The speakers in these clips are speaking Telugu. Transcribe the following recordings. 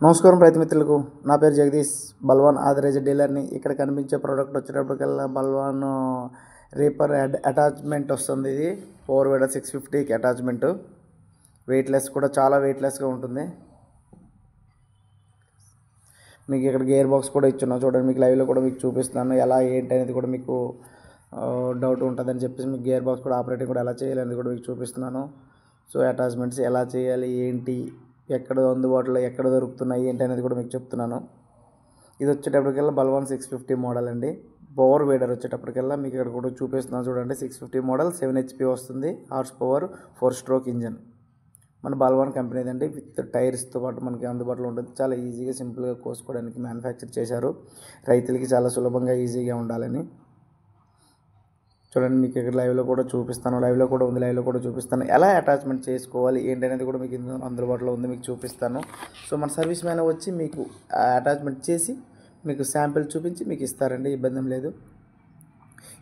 నమస్కారం రైతు మిత్రులకు. నా పేరు జగదీష్, బల్వాన్ ఆథరైజ్డ్ డీలర్ని. ఇక్కడ కనిపించే ప్రోడక్ట్ వచ్చేటప్పటికల్లా బల్వాన్ రీపర్ అటాచ్మెంట్ వస్తుంది. ఇది 4 వీడర్ 650కి అటాచ్మెంట్. వెయిట్లెస్ కూడా చాలా వెయిట్లెస్గా ఉంటుంది. మీకు ఇక్కడ గేర్ బాక్స్ కూడా ఇచ్చున్నాను చూడండి. మీకు లైవ్లో కూడా మీకు చూపిస్తున్నాను ఎలా ఏంటి అనేది కూడా మీకు డౌట్ ఉంటుందని చెప్పేసి మీకు గేర్ బాక్స్ కూడా ఆపరేటింగ్ కూడా ఎలా చేయాలి అనేది కూడా మీకు చూపిస్తున్నాను. సో అటాచ్మెంట్స్ ఎలా చేయాలి, ఏంటి, ఎక్కడ అందుబాటులో ఎక్కడ దొరుకుతున్నాయి ఏంటి అనేది కూడా మీకు చెప్తున్నాను. ఇది వచ్చేటప్పటికల్లా బల్వాన్ 650 మోడల్ అండి. పవర్ వీడర్ వచ్చేటప్పటికల్లా మీకు ఇక్కడ కూడా చూపిస్తున్నాను చూడండి. 650 మోడల్ 7 HP వస్తుంది. Horse power 4 stroke engine. మన బల్వాన్ కంపెనీది అండి. విత్ టైర్స్తో పాటు మనకి అందుబాటులో ఉంటుంది. చాలా ఈజీగా సింపుల్గా కోసుకోవడానికి మ్యానుఫ్యాక్చర్ చేశారు. రైతులకి చాలా సులభంగా ఈజీగా ఉండాలని. చూడండి మీకు ఇక్కడ లైవ్లో కూడా చూపిస్తాను. లైవ్లో కూడా ఉంది, లైవ్లో కూడా చూపిస్తాను. ఎలా అటాచ్మెంట్ చేసుకోవాలి ఏంటి అనేది కూడా మీకు అందుబాటులో ఉంది, మీకు చూపిస్తాను. సో మన సర్వీస్ మ్యాన్ వచ్చి మీకు అటాచ్మెంట్ చేసి మీకు శాంపిల్ చూపించి మీకు ఇస్తారండి, ఇబ్బంది లేదు.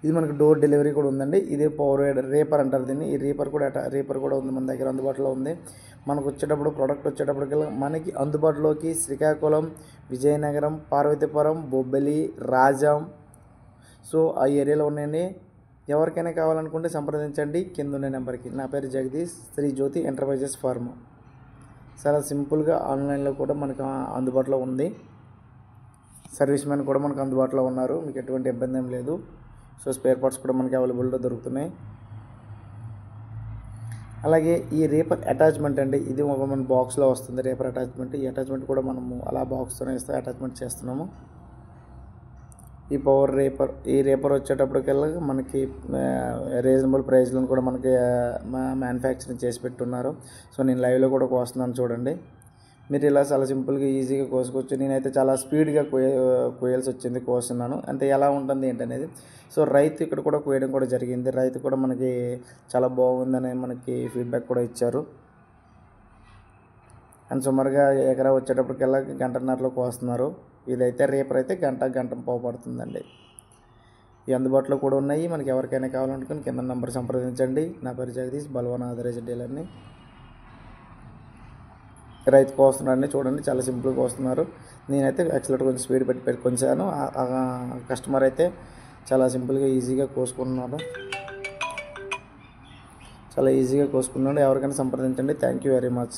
ఇది మనకు డోర్ డెలివరీ కూడా ఉందండి. ఇదే పవర్ రీపర్ అంటారు దీన్ని. ఈ రీపర్ కూడా ఉంది మన దగ్గర అందుబాటులో ఉంది. మనకు వచ్చేటప్పుడు ప్రోడక్ట్ వచ్చేటప్పటికల్లా మనకి అందుబాటులోకి శ్రీకాకుళం, విజయనగరం, పార్వతీపురం, బొబ్బిలి, రాజాం, సో ఆ ఏరియాలో ఉన్నాయండి. ఎవరికైనా కావాలనుకుంటే సంప్రదించండి కింద ఉన్న నెంబర్కి. నా పేరు జగదీష్, శ్రీ జ్యోతి ఎంటర్ప్రైజెస్ ఫార్మ్. చాలా సింపుల్గా ఆన్లైన్లో కూడా మనకు అందుబాటులో ఉంది. సర్వీస్ మ్యాన్ కూడా మనకు అందుబాటులో ఉన్నారు. మీకు ఎటువంటి ఇబ్బంది ఏం లేదు. సో స్పేర్ పార్ట్స్ కూడా మనకి అవైలబుల్గా దొరుకుతున్నాయి. అలాగే ఈ రీపర్ అటాచ్మెంట్ అండి, ఇది మన బాక్స్లో వస్తుంది రీపర్ అటాచ్మెంట్. ఈ అటాచ్మెంట్ కూడా మనము అలా బాక్స్తోనే ఇస్తే అటాచ్మెంట్ చేస్తున్నాము. ఈ పవర్ రీపర్, ఈ రీపర్ వచ్చేటప్పటికల్లా మనకి రీజనబుల్ ప్రైస్లో కూడా మనకి మ్యానుఫ్యాక్చరింగ్ చేసి పెట్టున్నారు. సో నేను లైవ్లో కూడా కోస్తున్నాను చూడండి. మీరు ఇలా చాలా సింపుల్గా ఈజీగా కోసుకోవచ్చు. నేనైతే చాలా స్పీడ్గా కోయాల్సి వచ్చింది, కోస్తున్నాను. అంటే ఎలా ఉంటుంది ఏంటనేది. సో రైతు ఇక్కడ కూడా కోయడం కూడా జరిగింది. రైతు కూడా మనకి చాలా బాగుందని మనకి ఫీడ్బ్యాక్ కూడా ఇచ్చారు. అండ్ సుమారుగా ఎకరా వచ్చేటప్పటికల్లా 1.5 గంటలో కోస్తున్నారు. ఇదైతే రీపర్ అయితే గంట పావు పడుతుందండి. ఈ అందుబాటులో కూడా ఉన్నాయి. మనకి ఎవరికైనా కావాలనుకుని కింద నెంబర్ సంప్రదించండి. నా పేరు జగదీష్, బల్వాన్ ఆథరైజ్డ్ డీలర్ని. రైతు కోస్తున్నారండి చూడండి, చాలా సింపుల్గా కోస్తున్నారు. నేనైతే యాక్చువల్గా కొంచెం స్పీడ్ పెట్టి కొంచాను. కస్టమర్ అయితే చాలా సింపుల్గా ఈజీగా కోసుకున్నాడు. చాలా ఈజీగా కోసుకున్నాడు. ఎవరికైనా సంప్రదించండి. Thank you very much.